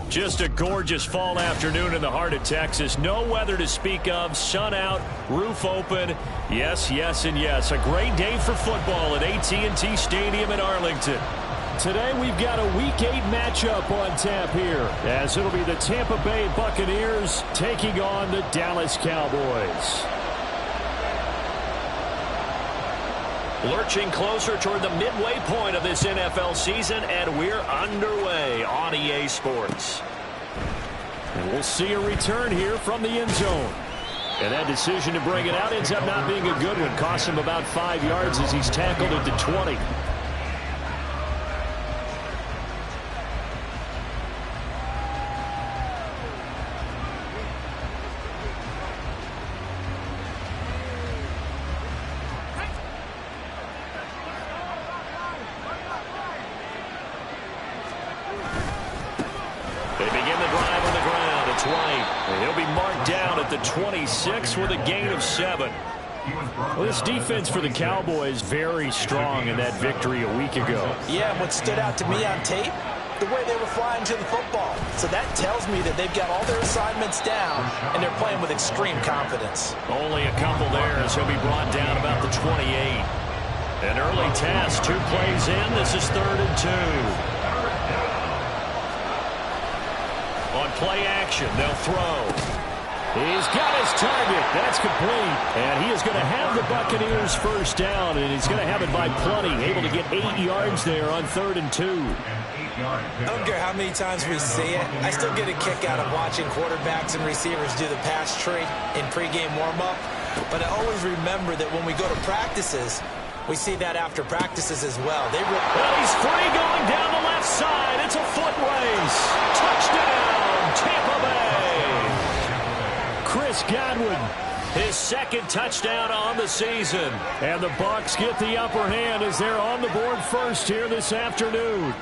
Just a gorgeous fall afternoon in the heart of Texas. No weather to speak of. Sun out, roof open. Yes, yes, and yes. A great day for football at AT&T Stadium in Arlington. Today we've got a Week 8 matchup on tap here, as it'll be the Tampa Bay Buccaneers taking on the Dallas Cowboys. Lurching closer toward the midway point of this NFL season, and we're underway on EA Sports. And we'll see a return here from the end zone. And that decision to bring it out ends up not being a good one. Costs him about 5 yards as he's tackled at the 20. He'll be marked down at the 26 with a gain of 7. Well, this defense for the Cowboys very strong in that victory a week ago. Yeah, what stood out to me on tape, the way they were flying to the football. So that tells me that they've got all their assignments down, and they're playing with extreme confidence. Only a couple there as he'll be brought down about the 28. An early task, 2 plays in. This is 3rd and 2. On play action, they'll throw. He's got his target. That's complete. And he is going to have the Buccaneers first down, and he's going to have it by plenty. Able to get 8 yards there on 3rd and 2. I don't care how many times we see it. I still get a kick out of watching quarterbacks and receivers do the pass tree in pregame warm-up. But I always remember that when we go to practices, we see that after practices as well. Well, he's free going down the left side. It's a foot race. Touchdown, Tampa Bay. Chris Godwin, his 2nd touchdown on the season. And the Bucs get the upper hand as they're on the board first here this afternoon.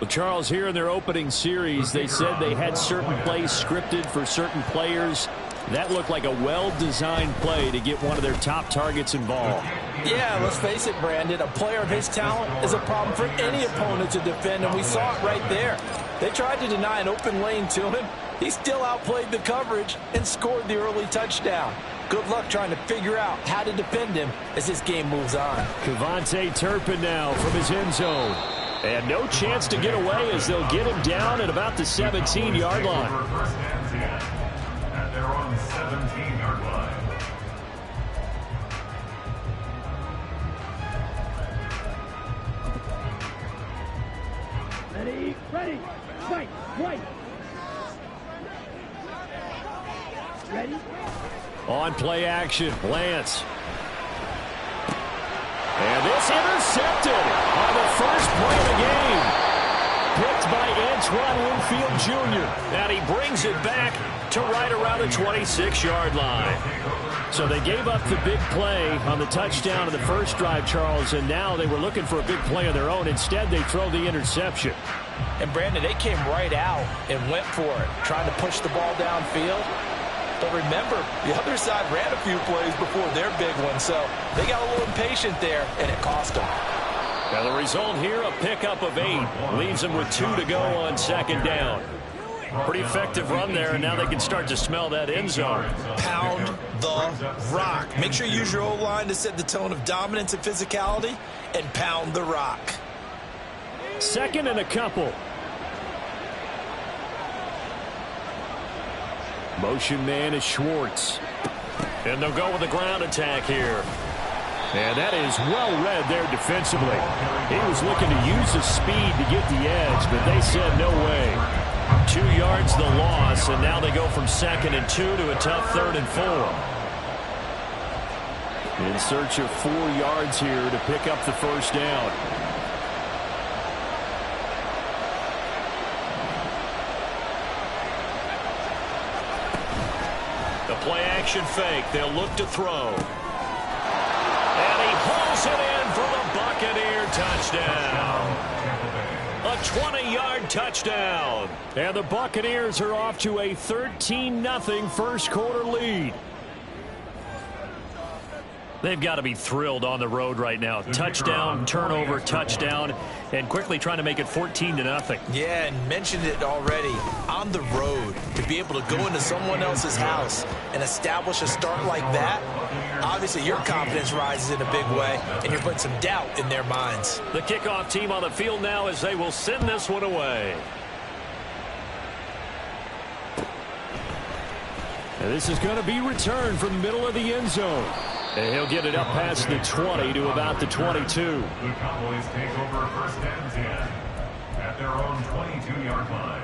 Well, Charles, here in their opening series, they said they had certain plays scripted for certain players. That looked like a well-designed play to get one of their top targets involved. Yeah, let's face it, Brandon. A player of his talent is a problem for any opponent to defend, and we saw it right there. They tried to deny an open lane to him. He still outplayed the coverage and scored the early touchdown. Good luck trying to figure out how to defend him as this game moves on. Kevontae Turpin now from his end zone. And no chance to get away as they'll get him down at about the 17-yard line. They're on the 17-yard line. Ready, fight, white. Ready? On play action, Lance. And this intercepted on the first play of the game. Picked by Antoine Winfield Jr. And he brings it back to right around the 26-yard line. So they gave up the big play on the touchdown in the first drive, Charles, and now they were looking for a big play of their own. Instead, they throw the interception. And, Brandon, they came right out and went for it, trying to push the ball downfield. But remember, the other side ran a few plays before their big one, so they got a little impatient there, and it cost them. Now the result here, a pickup of 8. Leaves them with 2 to go on 2nd down. Pretty effective run there, and now they can start to smell that end zone. Pound the rock. Make sure you use your O-line to set the tone of dominance and physicality, and pound the rock. 2nd and a couple. Motion man is Schwartz. And they'll go with a ground attack here. And that is well read there defensively. He was looking to use his speed to get the edge, but they said no way. 2 yards the loss, and now they go from 2nd and 2 to a tough 3rd and 4. In search of 4 yards here to pick up the first down. The play action fake. They'll look to throw. And he pulls it in for the Buccaneer touchdown. A 20-yard touchdown. And the Buccaneers are off to a 13-0 first quarter lead. They've got to be thrilled on the road right now. Touchdown, turnover, touchdown, and quickly trying to make it 14-0. Yeah, and mentioned it already. On the road, to be able to go into someone else's house and establish a start like that, obviously your confidence rises in a big way, and you're putting some doubt in their minds. The kickoff team on the field now as they will send this one away. And this is going to be returned from the middle of the end zone. And he'll get it up past the 20 to about the 22. The Cowboys take over first and 10 at their own 22-yard line.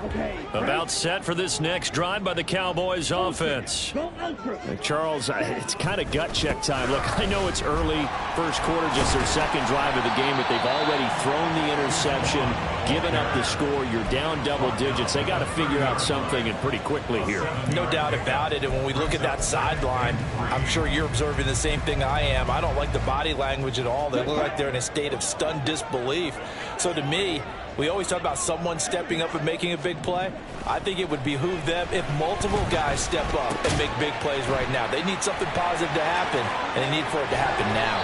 Okay. About set for this next drive by the Cowboys offense. Go ultra. Charles, it's kind of gut check time. Look, I know it's early, first quarter, just their second drive of the game, but they've already thrown the interception, given up the score. You're down double digits. They got to figure out something, and pretty quickly here. No doubt about it. And when we look at that sideline, I'm sure you're observing the same thing I am. I don't like the body language at all. They look like they're in a state of stunned disbelief. So to me, we always talk about someone stepping up and making a big play. I think it would behoove them if multiple guys step up and make big plays right now. They need something positive to happen, and they need for it to happen now.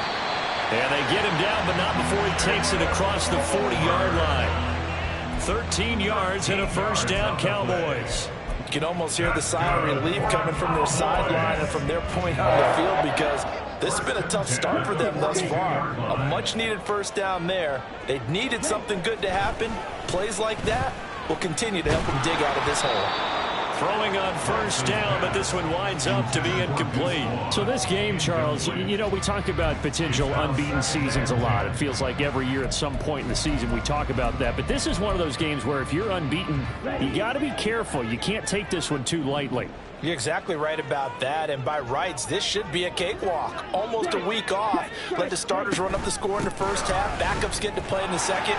And they get him down, but not before he takes it across the 40-yard line. 13 yards and a first down, Cowboys. You can almost hear the sigh of relief coming from their sideline and from their point on the field, because this has been a tough start for them thus far. A much-needed first down there. They needed something good to happen. Plays like that will continue to help them dig out of this hole. Throwing on first down, but this one winds up to be incomplete. So this game, Charles, you know, we talk about potential unbeaten seasons a lot. It feels like every year at some point in the season we talk about that. But this is one of those games where if you're unbeaten, you got to be careful. You can't take this one too lightly. You're exactly right about that, and by rights, this should be a cakewalk. Almost a week off. Let the starters run up the score in the first half. Backups get to play in the second.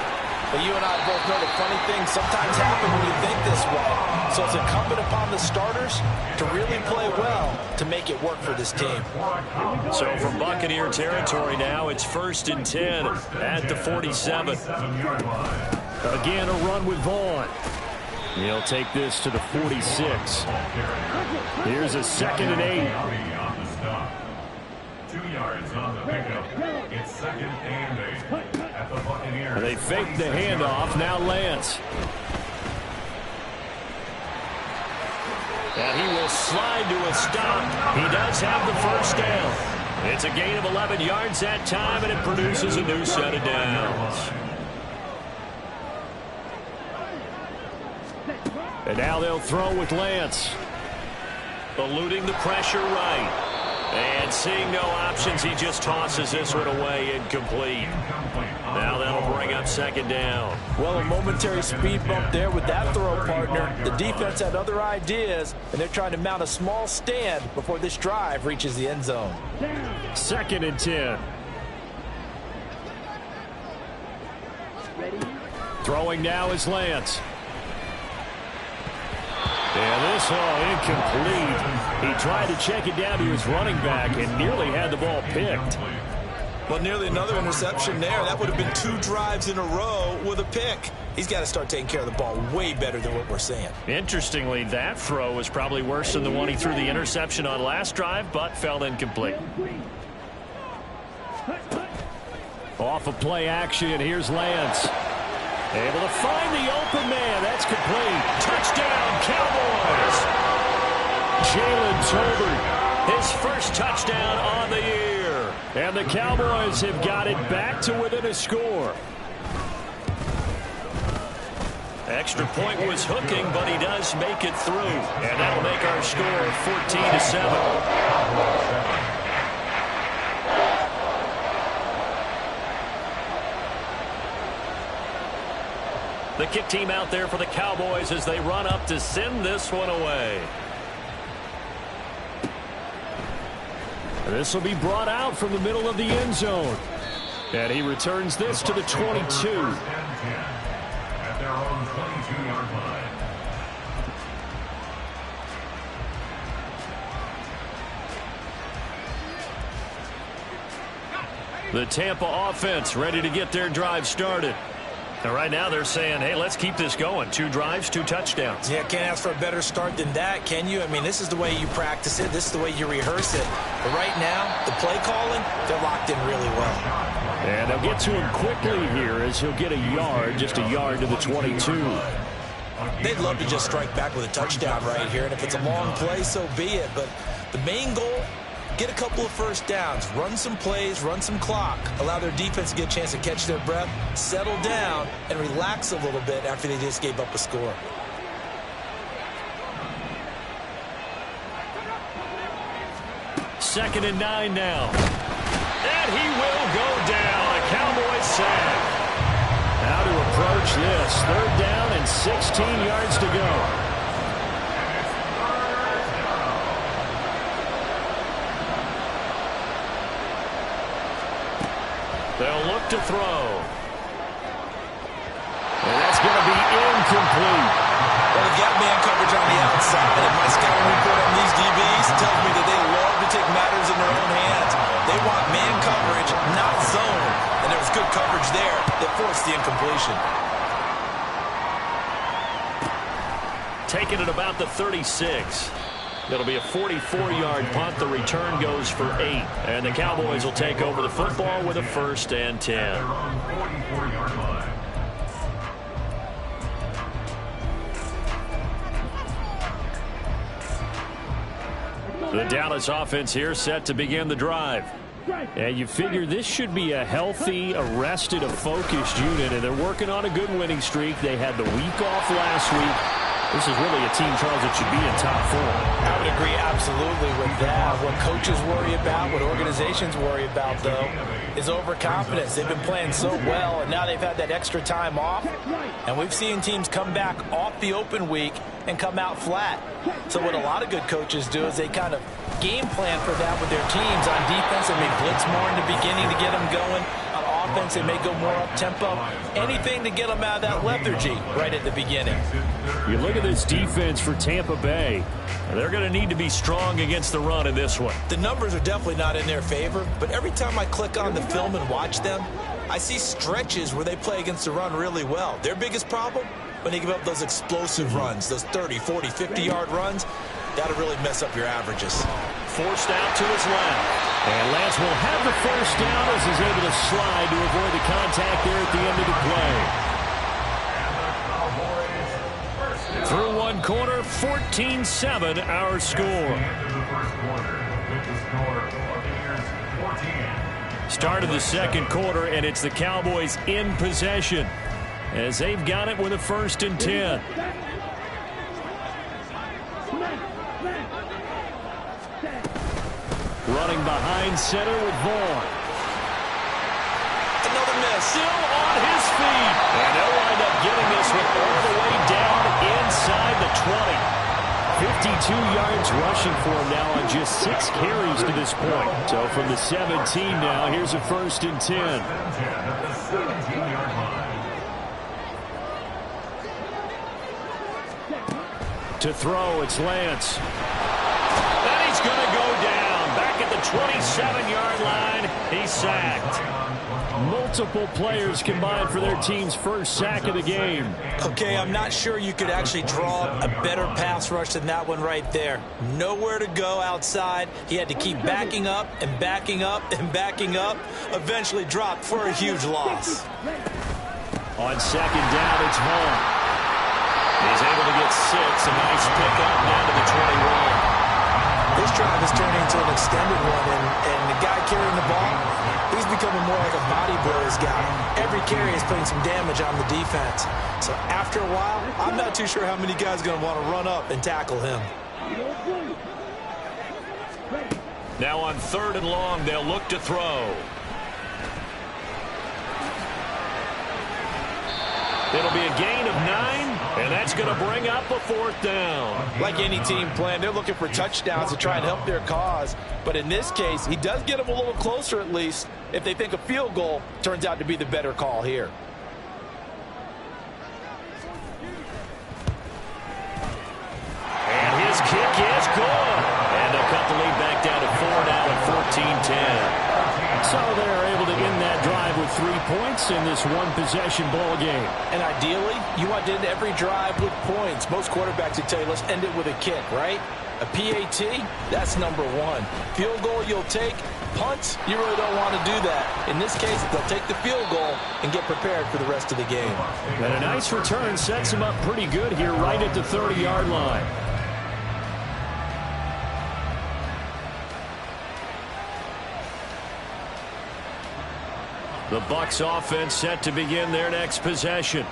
But you and I both know the funny things sometimes happen when you think this way. So it's incumbent upon the starters to really play well to make it work for this team. So from Buccaneer territory now, it's 1st and 10 at the 47. Again, a run with Vaughn. He'll take this to the 46. Here's a 2nd and 8. 2 yards on the pickup. It's 2nd and 8 at the Buccaneers. They fake the handoff. Now Lance. And he will slide to a stop. He does have the first down. It's a gain of 11 yards that time, and it produces a new set of downs. And now they'll throw with Lance. Eluding the pressure right. And seeing no options, he just tosses this one away, incomplete. Now that'll bring up 2nd down. Well, a momentary speed bump there with that throw, partner. The defense had other ideas, and they're trying to mount a small stand before this drive reaches the end zone. 2nd and 10. Ready? Throwing now is Lance. And this incomplete. He tried to check it down to his running back and nearly had the ball picked. Well, nearly another interception there. That would have been 2 drives in a row with a pick. He's got to start taking care of the ball way better than what we're seeing. Interestingly, that throw was probably worse than the one he threw the interception on last drive, but fell incomplete. Off of play action, here's Lance. Able to find the open man. That's complete. Touchdown, Cowboys. Jalen Tolbert, his first touchdown on the year. And the Cowboys have got it back to within a score. Extra point was hooking, but he does make it through. And that'll make our score 14-7. The kick team out there for the Cowboys as they run up to send this one away. This will be brought out from the middle of the end zone. And he returns this to the 22. At their own 22-yard line. The Tampa offense ready to get their drive started. And right now they're saying, hey, let's keep this going. 2 drives, 2 touchdowns. Yeah, can't ask for a better start than that, can you? I mean, this is the way you practice it. This is the way you rehearse it. But right now, the play calling, they're locked in really well. And they'll get to him quickly here as he'll get a yard, just a yard to the 22. They'd love to just strike back with a touchdown right here. And if it's a long play, so be it. But the main goal, get a couple of first downs, run some plays, run some clock, allow their defense to get a chance to catch their breath, settle down, and relax a little bit after they just gave up a score. Second and 9 now. And he will go down. A Cowboys sack. How to approach this. 3rd down and 16 yards to go. They'll look to throw. And that's going to be incomplete. Well, they've got man coverage on the outside, and my scouting report on these DBs tells me that they love to take matters in their own hands. They want man coverage, not zone. And there was good coverage there that forced the incompletion. Taken at about the 36. It'll be a 44-yard punt. The return goes for 8. And the Cowboys will take over the football with a 1st and 10. The Dallas offense here set to begin the drive. And you figure this should be a healthy, arrested, a focused unit. And they're working on a good winning streak. They had the week off last week. This is really a team, Charles, that should be in top form. I would agree absolutely with that. What coaches worry about, what organizations worry about, though, is overconfidence. They've been playing so well, and now they've had that extra time off. And we've seen teams come back off the open week and come out flat. So what a lot of good coaches do is they kind of game plan for that with their teams. On defense, they may blitz more in the beginning to get them going. On offense, they may go more up-tempo. Anything to get them out of that lethargy right at the beginning. You look at this defense for Tampa Bay. They're going to need to be strong against the run in this one. The numbers are definitely not in their favor, but every time I click on the film and watch them, I see stretches where they play against the run really well. Their biggest problem, when they give up those explosive runs, those 30, 40, 50-yard runs, that'll really mess up your averages. Forced out to his left. And Lance will have the 1st down as he's able to slide to avoid the contact there at the end of the play. Through one quarter, 14-7 our score. Start of the second quarter, and it's the Cowboys in possession as they've got it with a 1st and 10. Running behind center with Vaughn. Another miss. Still on his feet. And they'll wind up getting this one all the way down inside the 20. 52 yards rushing for him now on just 6 carries to this point. So from the 17 now, here's a 1st and 10. To throw, it's Lance. And he's going to go down. Back at the 27-yard line, he's sacked. Multiple players combined for their team's 1st sack of the game. Okay, I'm not sure you could actually draw a better pass rush than that one right there. Nowhere to go outside. He had to keep backing up and backing up and backing up. Eventually dropped for a huge loss. On 2nd down, it's Vaughn. He's able to get 6. A nice pickup down to the 21. This drive is turning into an extended one, and the guy carrying the ball, he's becoming more like a body blows guy. Every carry is putting some damage on the defense. So after a while, I'm not too sure how many guys are going to want to run up and tackle him. Now on 3rd and long, they'll look to throw. It'll be a gain of 9, and that's going to bring up a 4th down. Like any team plan, they're looking for touchdowns to try and help their cause. But in this case, he does get them a little closer at least if they think a field goal turns out to be the better call here. points in this one-possession ball game. And ideally, you want to end every drive with points. Most quarterbacks would tell you, let's end it with a kick, right? A PAT, that's number one. Field goal you'll take. Punts, you really don't want to do that. In this case, they'll take the field goal and get prepared for the rest of the game. And a nice return sets them up pretty good here right at the 30-yard line. The Bucs offense set to begin their next possession.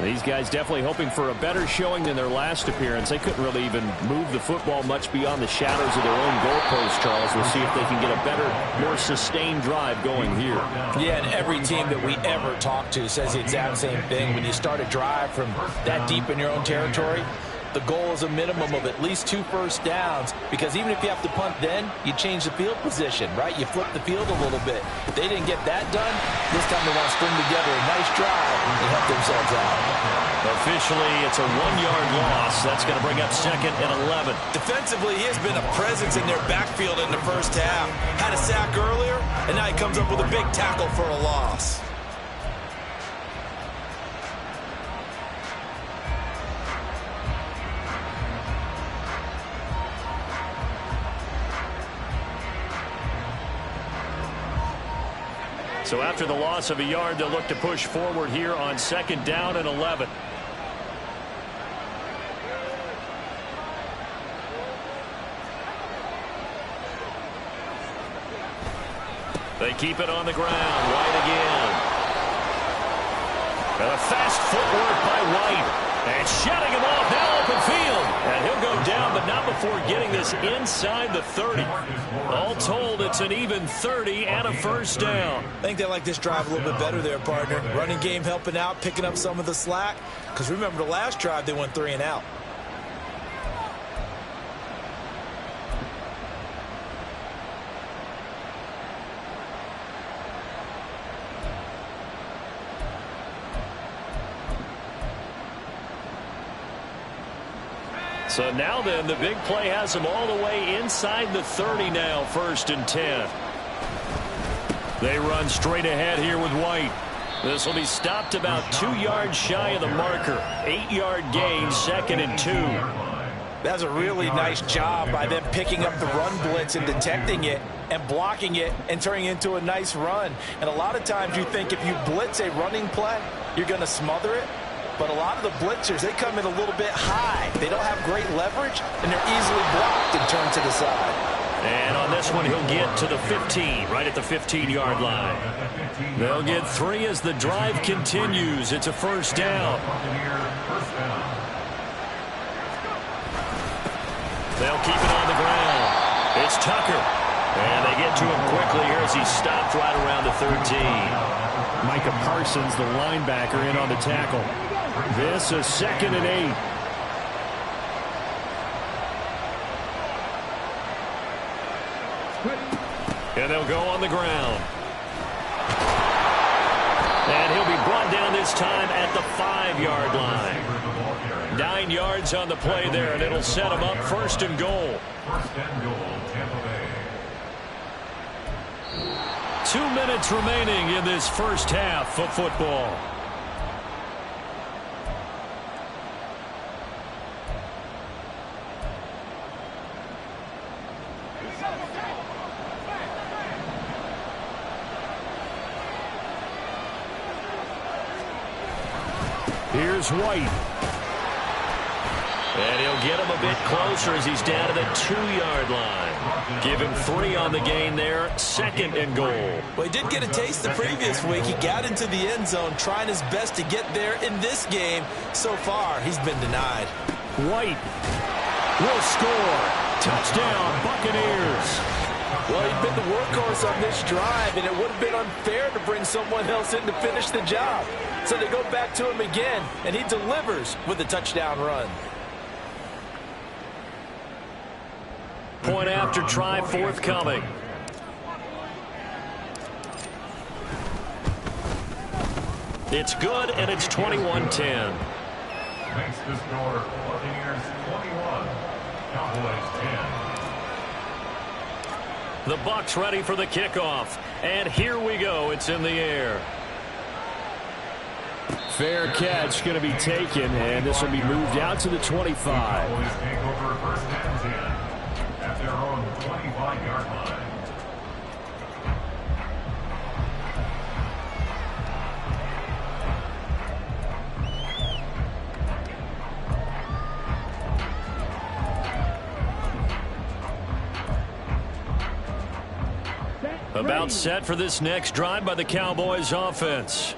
These guys definitely hoping for a better showing than their last appearance. They couldn't really even move the football much beyond the shadows of their own goalpost, Charles. We'll see if they can get a better, more sustained drive going here. Yeah, and every team that we ever talk to says the exact same thing. When you start a drive from that deep in your own territory, the goal is a minimum of at least 2 first downs, because even if you have to punt then, you change the field position, right? You flip the field a little bit. If they didn't get that done, this time they want to string together a nice drive and help themselves out. Officially, it's a 1-yard loss. That's going to bring up 2nd and 11. Defensively, he has been a presence in their backfield in the first half. Had a sack earlier, and now he comes up with a big tackle for a loss. So after the loss of a yard, they'll look to push forward here on 2nd down and 11. They keep it on the ground. White again. And a fast footwork by White. And shutting him off now open field. And he'll go down, but not before getting this inside the 30. All told, it's an even 30 and a first down. I think they like this drive a little bit better there, partner. Running game helping out, picking up some of the slack. Because remember, the last drive, they went 3 and out. So now then, the big play has them all the way inside the 30 now, 1st and 10. They run straight ahead here with White. This will be stopped about 2 yards shy of the marker. 8-yard gain, 2nd and 2. That's a really nice job by them picking up the run blitz and detecting it and blocking it and turning it into a nice run. And a lot of times you think if you blitz a running play, you're going to smother it. But a lot of the blitzers, they come in a little bit high. They don't have great leverage, and they're easily blocked and turned to the side. And on this one, he'll get to the 15, right at the 15-yard line. They'll get 3 as the drive continues. It's a first down. They'll keep it on the ground. It's Tucker. And they get to him quickly here as he's stopped right around the 13. Micah Parsons, the linebacker, in on the tackle. This is 2nd and 8. And they'll go on the ground. And he'll be brought down this time at the 5-yard line. 9 yards on the play there, and it'll set him up 1st and goal. 2 minutes remaining in this first half of football. Here's White. And he'll get him a bit closer as he's down to the 2-yard line. Give him 3 on the gain there, 2nd and goal. Well, he did get a taste the previous week. He got into the end zone, trying his best to get there in this game. So far, he's been denied. White will score. Touchdown, Buccaneers. Well, he'd been the workhorse on this drive, and it would have been unfair to bring someone else in to finish the job. So they go back to him again, and he delivers with a touchdown run. Point after try forthcoming. It's good, and it's 21-10. Makes the score Buccaneers 21, Cowboys 10. The Bucs ready for the kickoff. And here we go. It's in the air. Fair catch going to be taken, and this will be moved out to the 25. Cowboys take over first and 10 at their own 25-yard line. About set for this next drive by the Cowboys offense.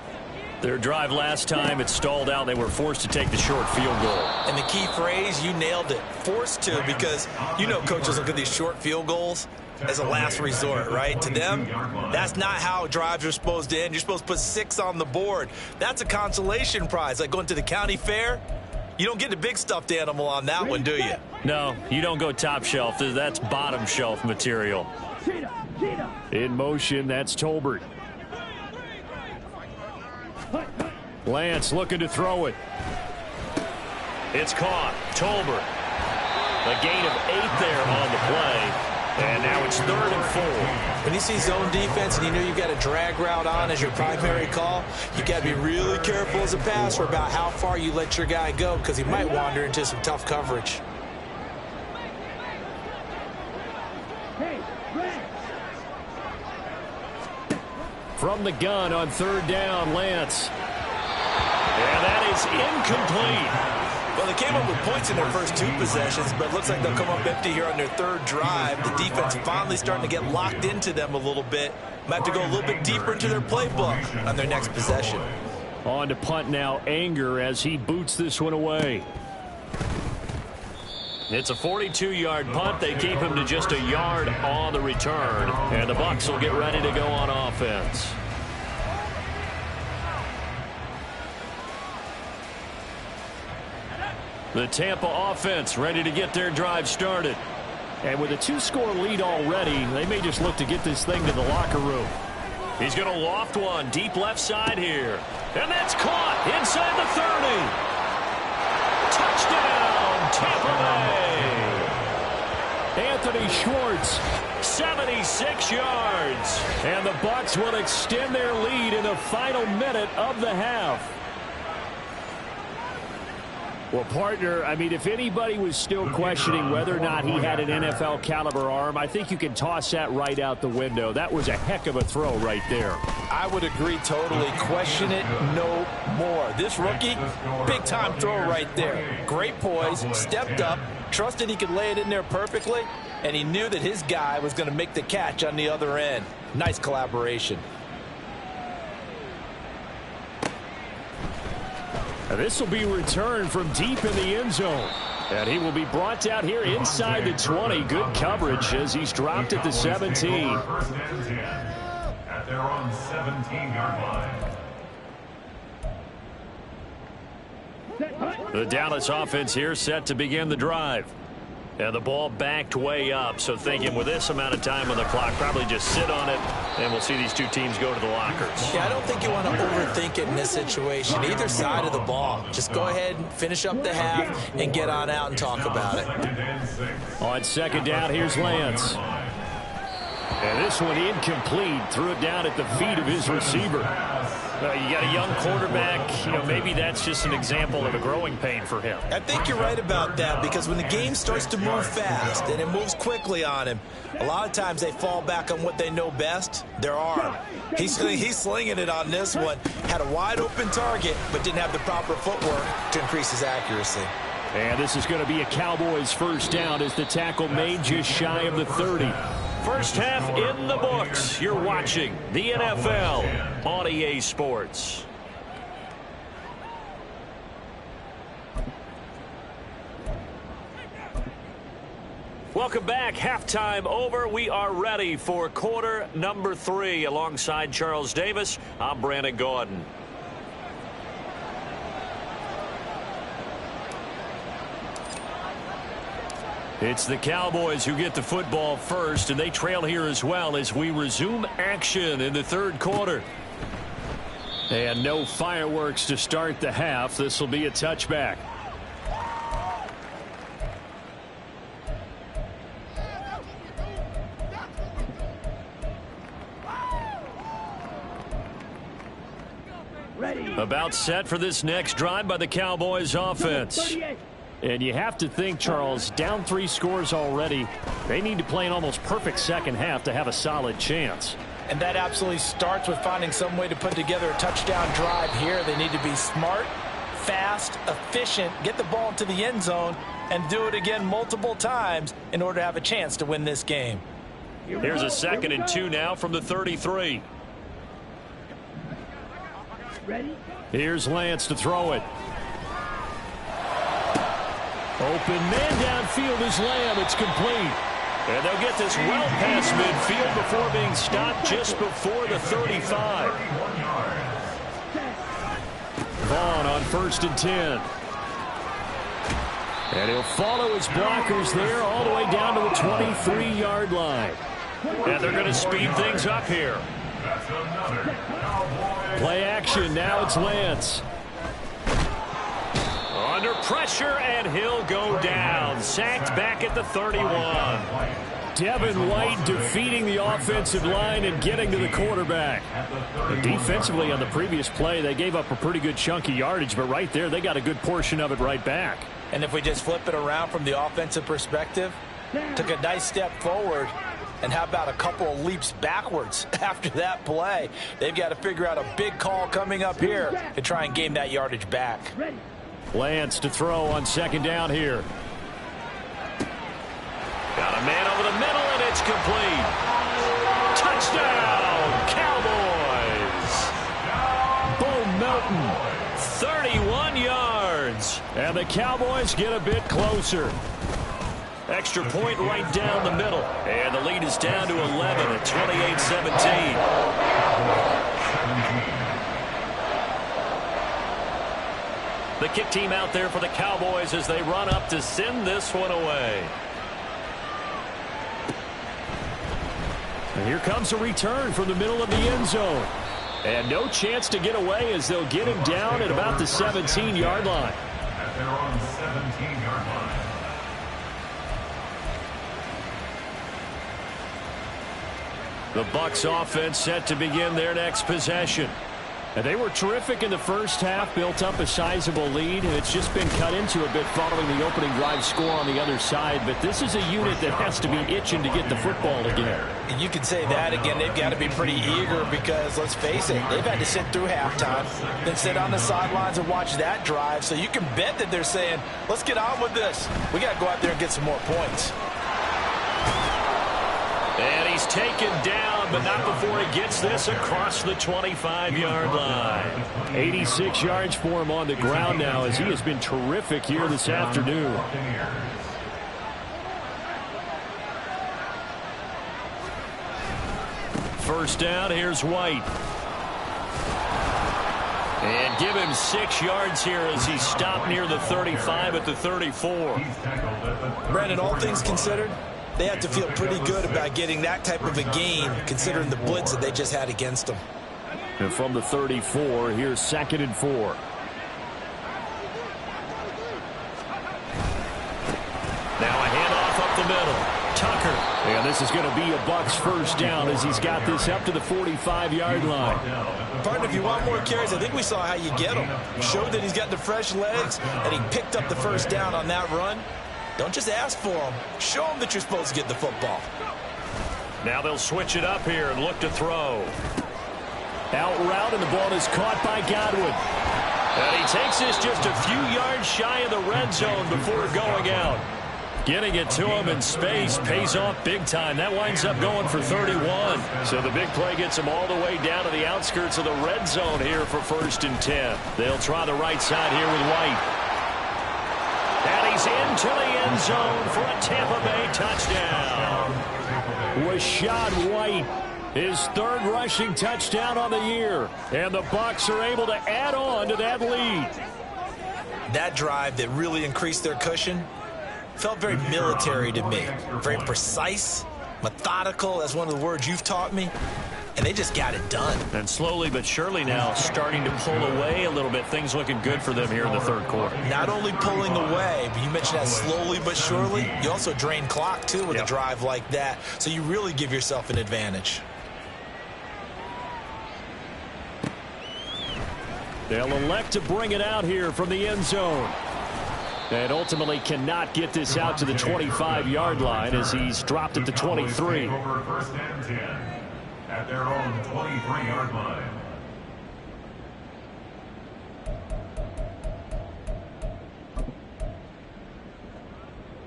Their drive last time, it stalled out. They were forced to take the short field goal. And the key phrase, you nailed it, forced to, because you know coaches look at these short field goals as a last resort, right? To them, that's not how drives are supposed to end. You're supposed to put 6 on the board. That's a consolation prize, like going to the county fair. You don't get the big stuffed animal on that one, do you? No, you don't go top shelf. That's bottom shelf material. In motion, that's Tolbert. Lance looking to throw it. It's caught. Tolbert. A gain of 8 there on the play. And now it's 3rd and 4. When you see zone defense and you know you've got a drag route on as your primary call, you got to be really careful as a passer about how far you let your guy go, because he might wander into some tough coverage. From the gun on 3rd down, Lance. And that is incomplete. Well, they came up with points in their first 2 possessions, but it looks like they'll come up empty here on their 3rd drive. The defense finally starting to get locked into them a little bit. Might have to go a little bit deeper into their playbook on their next possession. On to punt now, Anger, as he boots this one away. It's a 42-yard punt. They keep him to just a yard on the return. And the Bucs will get ready to go on offense. The Tampa offense ready to get their drive started. And with a 2-score lead already, they may just look to get this thing to the locker room. He's going to loft one deep left side here. And that's caught inside the 30. Touchdown, Tampa Bay. Anthony Schwartz, 76 yards. And the Bucs will extend their lead in the final minute of the half. Well, partner, I mean, if anybody was still questioning whether or not he had an NFL caliber arm, I think you can toss that right out the window. That was a heck of a throw right there. I would agree totally. Question it no more. This rookie, big-time throw right there. Great poise, stepped up, trusted he could lay it in there perfectly, and he knew that his guy was going to make the catch on the other end. Nice collaboration. This will be returned from deep in the end zone. And he will be brought down here inside the 20. Good coverage as he's dropped at the 17. First and 10 at their own 17-yard line. The Dallas offense here set to begin the drive. And the ball backed way up. So thinking with this amount of time on the clock, probably just sit on it, and we'll see these 2 teams go to the lockers. Yeah, I don't think you want to overthink it in this situation. Either side of the ball. Just go ahead and finish up the half and get on out and talk about it. On 2nd down, here's Lance. And this one incomplete. Threw it down at the feet of his receiver. You got a young quarterback. You know, maybe that's just an example of a growing pain for him. I think you're right about that, because when the game starts to move fast and it moves quickly on him, a lot of times they fall back on what they know best, their arm. He's slinging it on this one. Had a wide open target, but didn't have the proper footwork to increase his accuracy. And this is going to be a Cowboys first down as the tackle made just shy of the 30. First half in the books. You're watching the NFL on EA Sports. Welcome back. Halftime over. We are ready for quarter number 3. Alongside Charles Davis, I'm Brandon Gordon. It's the Cowboys who get the football first, and they trail here as well as we resume action in the 3rd quarter. And no fireworks to start the half. This will be a touchback. Ready. About set for this next drive by the Cowboys offense. And you have to think, Charles, down 3 scores already. They need to play an almost perfect second half to have a solid chance. And that absolutely starts with finding some way to put together a touchdown drive here. They need to be smart, fast, efficient, get the ball into the end zone, and do it again multiple times in order to have a chance to win this game. Here's a 2nd and 2 now from the 33. Here's Lance to throw it. Open man downfield is Lamb. It's complete. And they'll get this well past midfield before being stopped just before the 35. Vaughn on 1st and 10. And he'll follow his blockers there all the way down to the 23-yard line. And they're going to speed things up here. Play action. Now it's Lance. Under pressure, and he'll go down. Sacked back at the 31. Devin White defeating the offensive line and getting to the quarterback. And defensively on the previous play, they gave up a pretty good chunk of yardage, but right there, they got a good portion of it right back. And if we just flip it around from the offensive perspective, took a nice step forward, and how about a couple of leaps backwards after that play? They've got to figure out a big call coming up here to try and gain that yardage back. Lance to throw on 2nd down here. Got a man over the middle, and it's complete. Touchdown, Cowboys. Bo Melton, 31 yards. And the Cowboys get a bit closer. Extra point right down the middle. And the lead is down to 11 at 28-17. The kick team out there for the Cowboys as they run up to send this one away. And here comes a return from the middle of the end zone. And no chance to get away as they'll get him down at about the 17-yard line. At their own 17-yard line. The Bucs offense set to begin their next possession. And they were terrific in the first half, built up a sizable lead, and it's just been cut into a bit following the opening drive score on the other side. But this is a unit that has to be itching to get the football again. And you can say that again. They've got to be pretty eager because, let's face it, they've had to sit through halftime, then sit on the sidelines and watch that drive. So you can bet that they're saying, let's get on with this. We got to go out there and get some more points. And he's taken down, but not before he gets this across the 25-yard line. 86 yards for him on the ground now as he has been terrific here this afternoon. First down, here's White. And give him 6 yards here as he stopped near the 35 at the 34. Brandon, all things considered, they have to feel pretty good about getting that type of a gain considering the blitz that they just had against them. And from the 34, here's 2nd and 4. Now a handoff up the middle. Tucker. And this is going to be a Bucs first down as he's got this up to the 45-yard line. Partner, if you want more carries, I think we saw how you get him. Showed that he's got the fresh legs, and he picked up the first down on that run. Don't just ask for him. Show him that you're supposed to get the football. Now they'll switch it up here and look to throw. Out route, and the ball is caught by Godwin. And he takes this just a few yards shy of the red zone before going out. Getting it to him in space pays off big time. That winds up going for 31. So the big play gets him all the way down to the outskirts of the red zone here for 1st and 10. They'll try the right side here with White. And he's into the end zone for a Tampa Bay touchdown. Rachaad White, his 3rd rushing touchdown on the year. And the Bucs are able to add on to that lead. That drive that really increased their cushion felt very military to me. Very precise, methodical. That's one of the words you've taught me. And they just got it done. And slowly but surely now starting to pull away a little bit. Things looking good for them here in the 3rd quarter. Not only pulling away, but you mentioned that slowly but surely. You also drain clock, too, with a drive like that. So you really give yourself an advantage. They'll elect to bring it out here from the end zone. And ultimately cannot get this out to the 25-yard line as he's dropped at the 23. Over first and 10 at their own 23-yard line.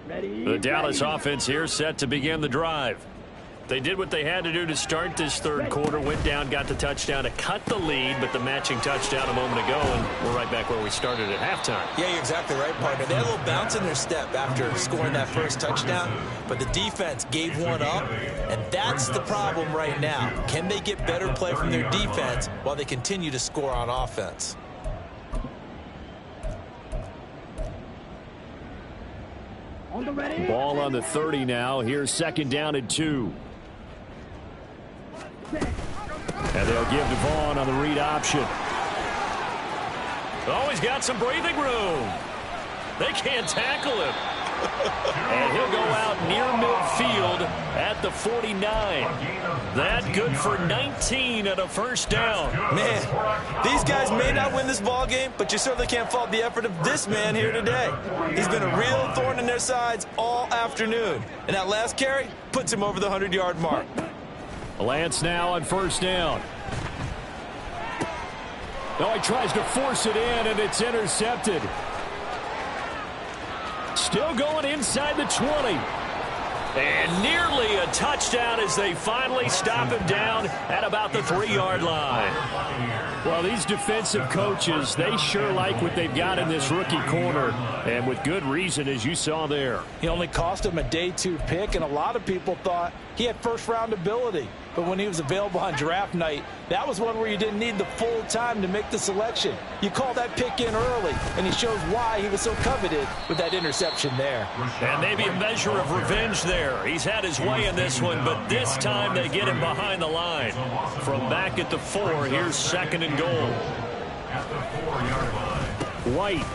Ready. The Dallas offense here set to begin the drive. They did what they had to do to start this third quarter, went down, got the touchdown to cut the lead, but the matching touchdown a moment ago, and we're right back where we started at halftime. Yeah, you're exactly right, partner. They had a little bounce in their step after scoring that first touchdown, but the defense gave one up, and that's the problem right now. Can they get better play from their defense while they continue to score on offense? On the ready. Ball on the 30 now. Here's second down and 2. And they'll give Devon on the read option. Oh, he's got some breathing room. They can't tackle him. And he'll go out near midfield at the 49. That good for 19 and a first down. Man, these guys may not win this ball game, but you certainly can't fault the effort of this man here today. He's been a real thorn in their sides all afternoon. And that last carry puts him over the 100-yard mark. Lance now on first down. Oh, he tries to force it in, and it's intercepted. Still going inside the 20. And nearly a touchdown as they finally stop him down at about the 3-yard line. Well, these defensive coaches, they sure like what they've got in this rookie corner, and with good reason, as you saw there. He only cost him a day 2 pick, and a lot of people thought he had first-round ability. But when he was available on draft night, that was one where you didn't need the full time to make the selection. You call that pick in early, and he shows why he was so coveted with that interception there. And maybe a measure of revenge there. He's had his way in this one, but this time they get him behind the line. From back at the 4, here's second and goal. At the 4-yard line. White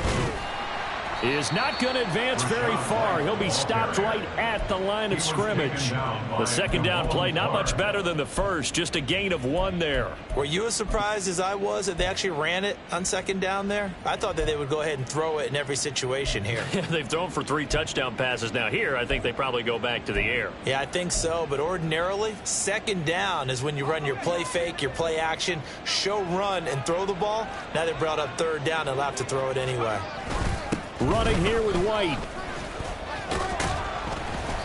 is not going to advance very far. He'll be stopped right at the line of scrimmage. The second down play, not much better than the first, just a gain of 1 there. Were you as surprised as I was that they actually ran it on second down there? I thought that they would go ahead and throw it in every situation here. They've thrown for 3 touchdown passes. Now here, I think they probably go back to the air. Yeah, I think so, but ordinarily, second down is when you run your play fake, your play action, show run, and throw the ball. Now they brought up third down, they'll have to throw it anyway. Running here with White.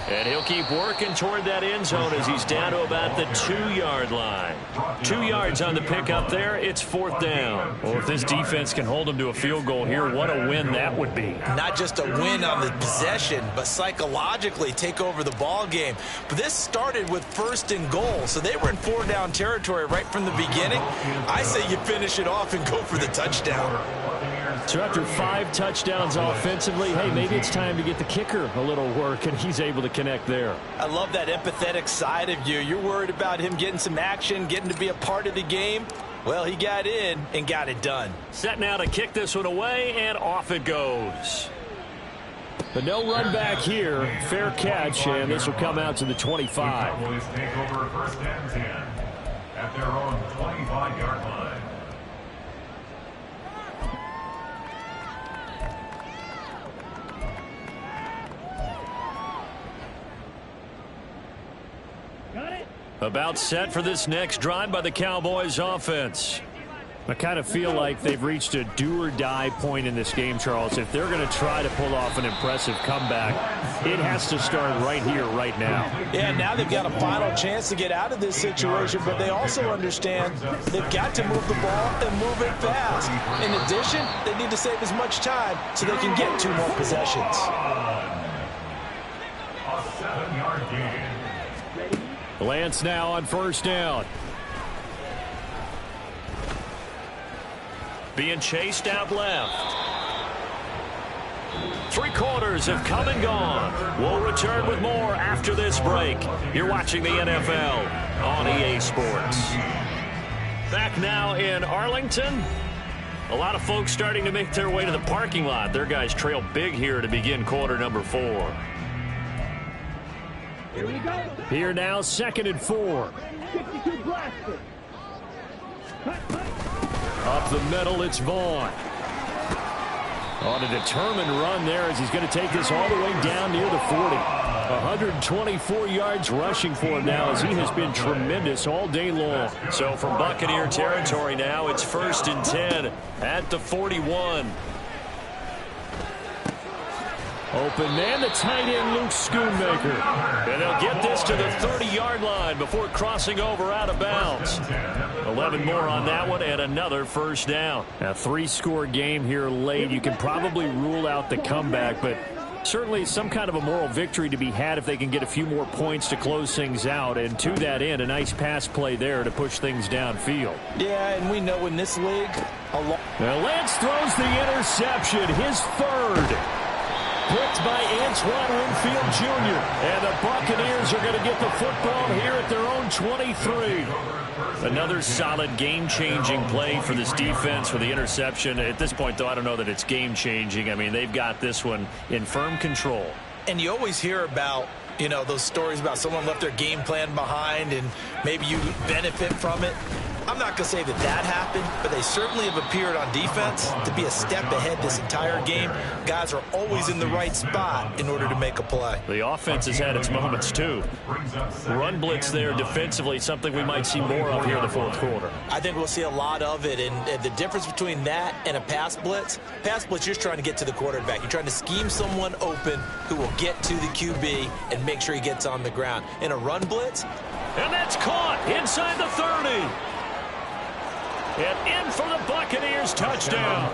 And he'll keep working toward that end zone as he's down to about the 2-yard line. 2 yards on the pickup there. It's fourth down. Well, if this defense can hold them to a field goal here, what a win that would be. Not just a win on the possession, but psychologically take over the ball game. But this started with first and goal, so they were in 4-down territory right from the beginning. I say you finish it off and go for the touchdown. So after 5 touchdowns offensively, hey, maybe it's time to get the kicker a little work, and he's able to connect there. I love that empathetic side of you. You're worried about him getting some action, getting to be a part of the game. Well, he got in and got it done. Set now to kick this one away, and off it goes. But no run back here. Fair catch, and this will come out to the 25. Cowboys take over first and 10 at their own 25-yard line. About set for this next drive by the Cowboys offense. I kind of feel like they've reached a do-or-die point in this game, Charles. If they're going to try to pull off an impressive comeback, it has to start right here, right now. Yeah, now they've got a final chance to get out of this situation, but they also understand they've got to move the ball and move it fast. In addition, they need to save as much time so they can get 2 more possessions. A 7-yard gain. Lance now on first down. Being chased out left. 3 quarters have come and gone. We'll return with more after this break. You're watching the NFL on EA Sports. Back now in Arlington. A lot of folks starting to make their way to the parking lot. Their guys trail big here to begin quarter number 4. Here we go. Here now, second and 4. 62 blaster. Cut. Up the middle, it's Vaughn. On a determined run there as he's going to take this all the way down near the 40. 124 yards rushing for him now as he has been tremendous all day long. So from Buccaneer territory now, it's 1st and 10 at the 41. Open man, the tight end, Luke Schoonmaker. And they'll get this to the 30-yard line before crossing over out of bounds. 11 more on that one and another first down. A 3-score game here late. You can probably rule out the comeback, but certainly some kind of a moral victory to be had if they can get a few more points to close things out. And to that end, a nice pass play there to push things downfield. Yeah, and we know in this league, now Lance throws the interception, his 3rd. Picked by Antoine Winfield Jr. And the Buccaneers are going to get the football here at their own 23. Another solid game-changing play for this defense with the interception. At this point, though, I don't know that it's game-changing. I mean, they've got this one in firm control. And you always hear about, you know, those stories about someone left their game plan behind and maybe you benefit from it. I'm not going to say that that happened, but they certainly have appeared on defense to be a step ahead this entire game. Guys are always in the right spot in order to make a play. The offense has had its moments, too. Run blitz there defensively, something we might see more of here in the 4th quarter. I think we'll see a lot of it, and the difference between that and a pass blitz, you're just trying to get to the quarterback. You're trying to scheme someone open who will get to the QB and make sure he gets on the ground. In a run blitz, and that's caught inside the 30. And in for the Buccaneers touchdown.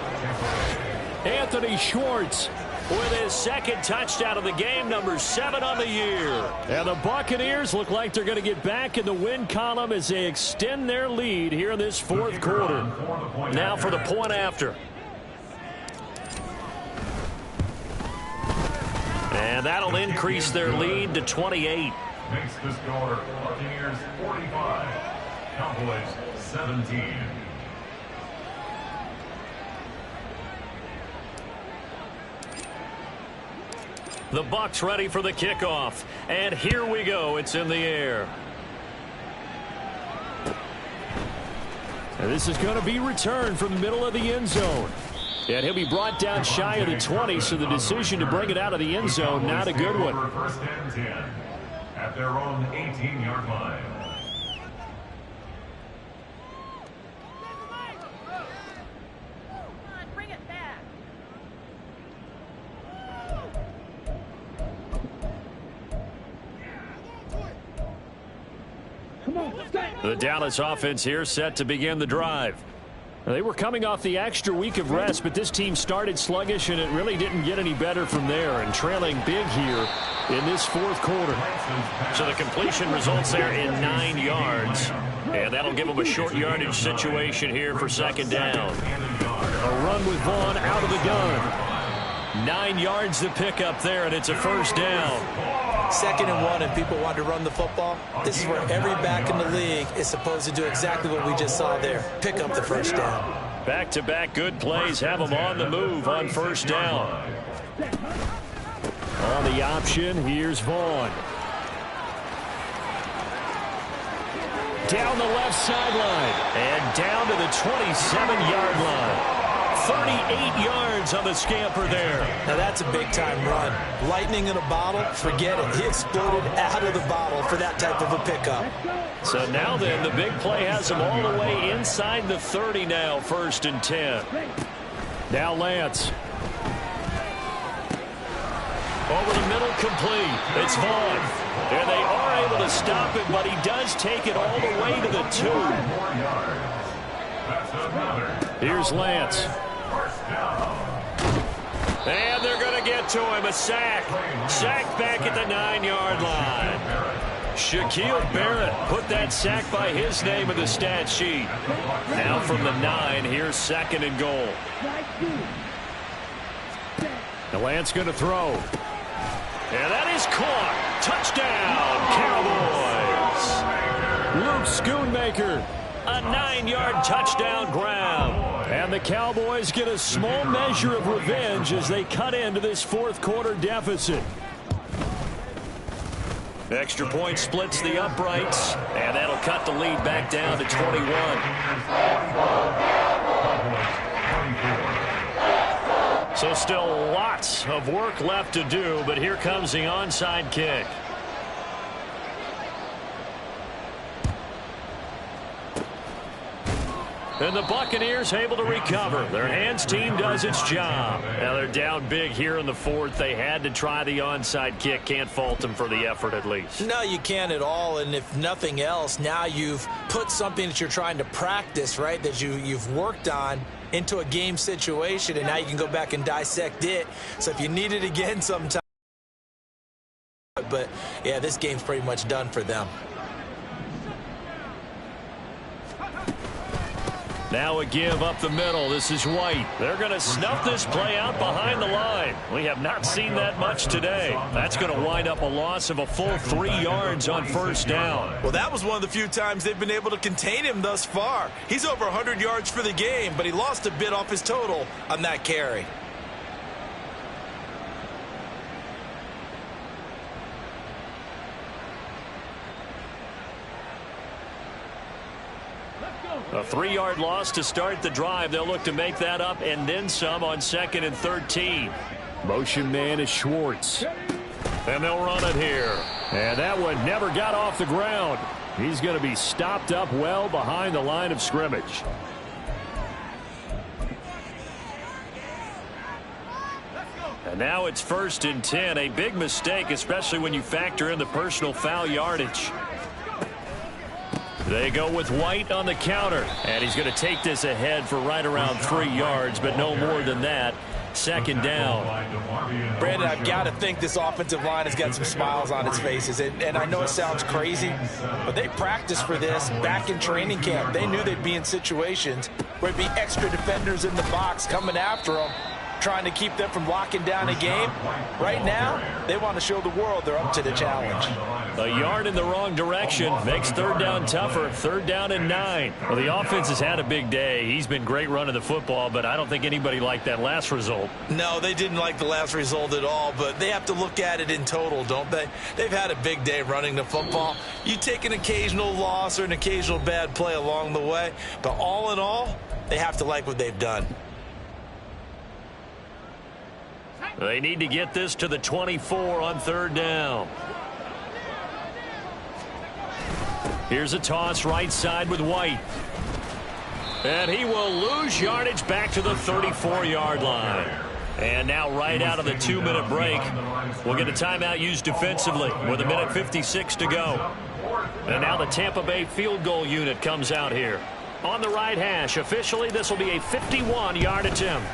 Anthony Schwartz with his 2nd touchdown of the game, number 7 on the year. And the Buccaneers look like they're going to get back in the win column as they extend their lead here in this 4th quarter. Now for the point after. And that'll increase their lead to 28. Makes the score Buccaneers 45, Cowboys 17. The Bucs ready for the kickoff. And here we go. It's in the air. And this is going to be returned from the middle of the end zone. And he'll be brought down shy of the 20, so the decision to bring it out of the end zone, not a good one. 1st and 10 at their own 18-yard line. The Dallas offense here set to begin the drive. They were coming off the extra week of rest, but this team started sluggish, and it really didn't get any better from there, and trailing big here in this 4th quarter. So the completion results there in 9 yards, and that'll give them a short yardage situation here for 2nd down. A run with Vaughn out of the gun. 9 yards to pick up there, and it's a 1st down. 2nd and 1, and people want to run the football. This is where every back in the league is supposed to do exactly what we just saw there. Pick up the 1st down. Back-to-back good plays have them on the move on 1st down. On the option, here's Vaughn. Down the left sideline and down to the 27-yard line. 38 yards on the scamper there. Now that's a big-time run. Lightning in a bottle, forget it. He exploded out of the bottle for that type of a pickup. So now then, the big play has him all the way inside the 30 now, 1st and 10. Now Lance. Over the middle, complete. It's Vaughn. And they are able to stop it, but he does take it all the way to the 2. Here's Lance. And they're going to get to him. A sack. Sacked back at the 9-yard line. Shaquille Barrett put that sack by his name in the stat sheet. Now from the 9, here's 2nd and goal. The Lance going to throw. And that is caught. Touchdown, Cowboys. Luke Schoonmaker, a 9-yard touchdown grab. And the Cowboys get a small measure of revenge as they cut into this 4th quarter deficit. Extra point splits the uprights, and that'll cut the lead back down to 21. So still lots of work left to do, but here comes the onside kick. And the Buccaneers able to recover. Their hands team does its job. Now they're down big here in the fourth. They had to try the onside kick. Can't fault them for the effort at least. No, you can't at all. And if nothing else, now you've put something that you're trying to practice, right, that you've worked on into a game situation, and now you can go back and dissect it. So if you need it again sometime. But, yeah, this game's pretty much done for them. Now a give up the middle. This is White. They're going to snuff this play out behind the line. We have not seen that much today. That's going to wind up a loss of a full 3 yards on first down. Well, that was one of the few times they've been able to contain him thus far. He's over 100 yards for the game, but he lost a bit off his total on that carry. A 3-yard loss to start the drive. They'll look to make that up and then some on 2nd and 13. Motion man is Schwartz. And they'll run it here. And that one never got off the ground. He's going to be stopped up well behind the line of scrimmage. And now it's 1st and 10. A big mistake, especially when you factor in the personal foul yardage. They go with White on the counter, and he's going to take this ahead for right around 3 yards, but no more than that. 2nd down. Brandon, I've got to think this offensive line has got some smiles on its faces, and I know it sounds crazy, but they practiced for this back in training camp. They knew they'd be in situations where there'd be extra defenders in the box coming after them, trying to keep them from locking down a game. Right now, they want to show the world they're up to the challenge. A yard in the wrong direction makes 3rd down tougher. 3rd down and 9. Well, the offense has had a big day. He's been great running the football, but I don't think anybody liked that last result. No, they didn't like the last result at all, but they have to look at it in total, don't they? They've had a big day running the football. You take an occasional loss or an occasional bad play along the way, but all in all, they have to like what they've done. They need to get this to the 24 on 3rd down. Here's a toss right side with White. And he will lose yardage back to the 34-yard line. And now right out of the 2-minute break, we'll get a timeout used defensively with 1:56 to go. And now the Tampa Bay field goal unit comes out here. On the right hash, officially this will be a 51-yard attempt.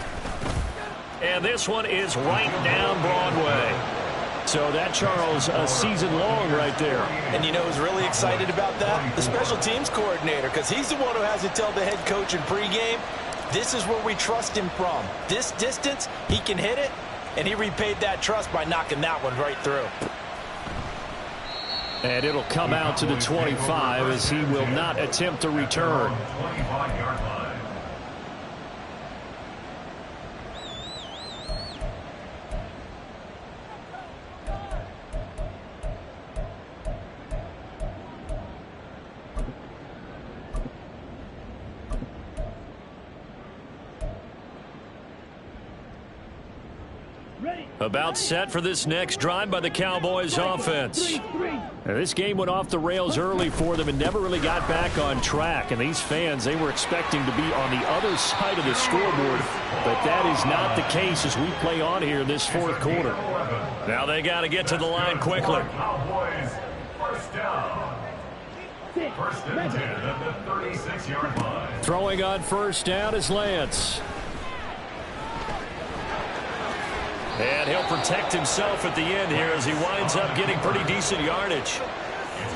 And this one is right down Broadway. So that, Charles, a season long right there. And you know who's really excited about that? The special teams coordinator, because he's the one who has to tell the head coach in pregame, this is where we trust him from. This distance, he can hit it, and he repaid that trust by knocking that one right through. And it'll come out to the 25 as he will not attempt to return. About set for this next drive by the Cowboys offense. Now, this game went off the rails early for them and never really got back on track. And these fans, they were expecting to be on the other side of the scoreboard. But that is not the case as we play on here in this 4th quarter. Now they got to get to the line quickly. Cowboys, 1st down. 1st and 10 at the 36-yard line. Throwing on 1st down is Lance. And he'll protect himself at the end here as he winds up getting pretty decent yardage.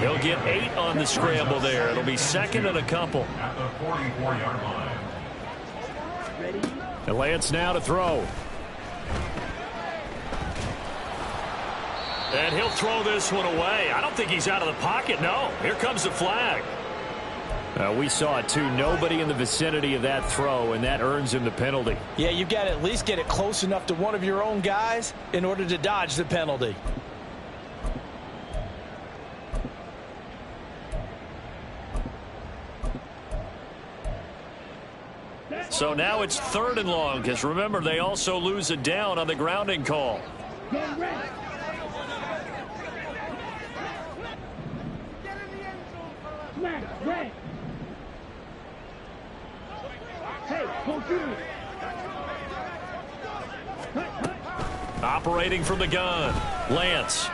He'll get 8 on the scramble there. It'll be 2nd and a couple. At the 44-yard line. And Lance now to throw. And he'll throw this one away. I don't think he's out of the pocket. No. Here comes the flag. We saw it, too. Nobody in the vicinity of that throw, and that earns him the penalty. Yeah, you've got to at least get it close enough to one of your own guys in order to dodge the penalty. So now it's 3rd and long, because remember, they also lose a down on the grounding call. Get ready. Smash, red. Hey, computer. Operating from the gun, Lance.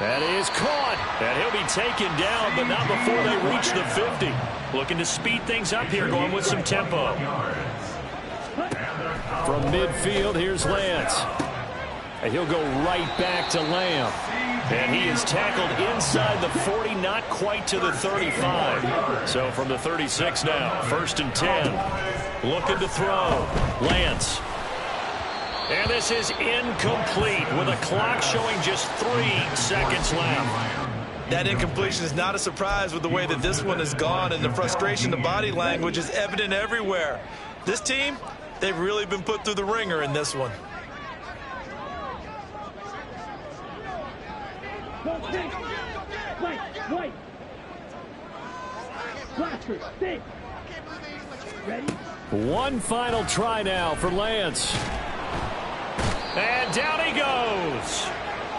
That is caught, and he'll be taken down, but not before they reach the 50. Looking to speed things up here, going with some tempo. From midfield, here's Lance. And he'll go right back to Lamb. And he is tackled inside the 40, not quite to the 35. So from the 36 now, 1st and 10. Looking to throw. Lance. And this is incomplete with a clock showing just 3 seconds left. That incompletion is not a surprise with the way that this one has gone, and the frustration, the body language is evident everywhere. This team, they've really been put through the ringer in this one. White. Blaster, stay. Ready? One final try now for Lance. And down he goes.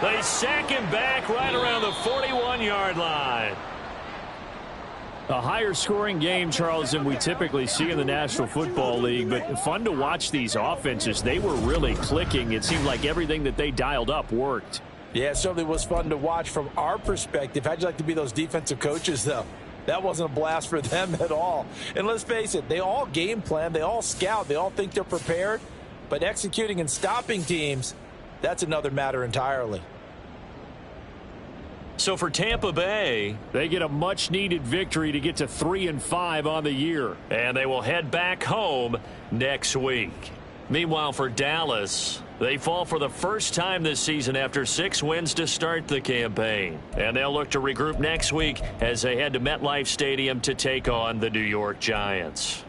They sack him back right around the 41-yard line. A higher scoring game, Charles, than we typically see in the National Football League, but fun to watch these offenses. They were really clicking. It seemed like everything that they dialed up worked. Yeah, it certainly was fun to watch from our perspective. How'd you like to be those defensive coaches, though? That wasn't a blast for them at all. And let's face it, they all game plan, they all scout, they all think they're prepared. But executing and stopping teams, that's another matter entirely. So for Tampa Bay, they get a much-needed victory to get to 3-5 on the year. And they will head back home next week. Meanwhile, for Dallas, they fall for the first time this season after 6 wins to start the campaign. And they'll look to regroup next week as they head to MetLife Stadium to take on the New York Giants.